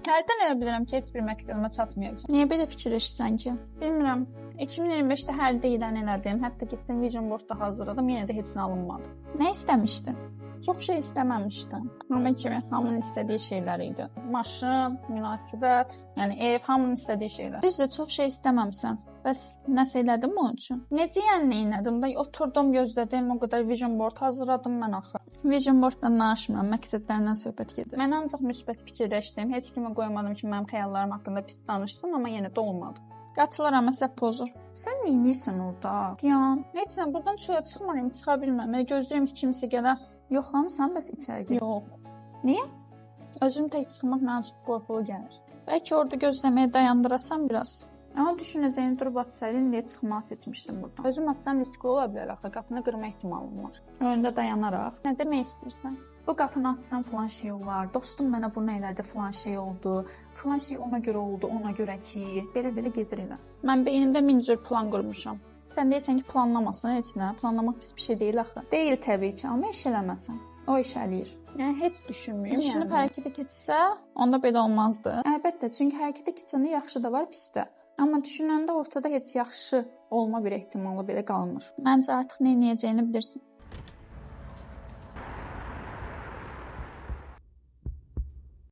Hərdən elə bilirəm ki, heç bir məqsədimə çatmayacaq. Niyə belə fikirləşirsən ki? Bilmirəm. 2025-də hər deyilən elədim. Hətta getdim vision board da hazırladım. Yenə də heç nə alınmadı. Nə istəmişdin? Çox şey istəməmişdim. Amma kimi hamının istədiyi şeylər idi. Maşın, münasibət, yəni ev, hamının istədiyi şeylər. Düzdür, çox şey istəməmsən. Bəs nəsə elədin bunun üçün? Necə yəni elədim də? Oturdum, gözlədim, o qədər vision board hazırladım mən axı. Vision boarddan danışmıram, məqsədlərindən söhbət gedir. Mən ancaq müsbət fikirləşdim. Heç kimə qoymadım ki, mənim xəyallarım haqqında pis danışsın, amma yenə də olmadı. Qatılıram, əsəb pozur. Sən nə edirsən orada? Diyan, Heç sən buradan çölə çıxmalıyım, çıxa bilməm. Mən gözləyirəm ki, kimsə gələ. yoxlamısan, bəs içəri gir. Yox. Niyə? Özüm tək çıxmaq mənə çox qorxulu gəlir. Bəlkə orada gözləməyə dayandırasan biraz. Amma düşünəcəyini durub atsaydın, deyə çıxmağı seçmişdim buradan. Özüm atsam riskli ola bilər axı, qapını qırma ehtimalım var. Önündə dayanaraq. Nə demək istəyirsən? Bu qapını açsam falan şey olar. Dostum mənə bunu elədi, falan şey oldu. Falan şey ona görə oldu, ona görə ki, belə gedir elə. Mən beynimdə min cür plan qurmuşam. Sən deyirsən ki, planlamasan heç nə. Planlamaq pis bir şey deyil axı. Deyil təbii ki, amma iş eləməsən. O iş eləyir. Yəni heç düşünmürəm. Düşünüb hərəkətə keçsə, onda belə olmazdı. Əlbəttə, çünki hərəkətə keçəndə yaxşı da var, pis də. Amma düşünəndə ortada heç yaxşı olma bir ehtimalı belə qalmır. Məncə artıq nə edəcəyini bilirsən.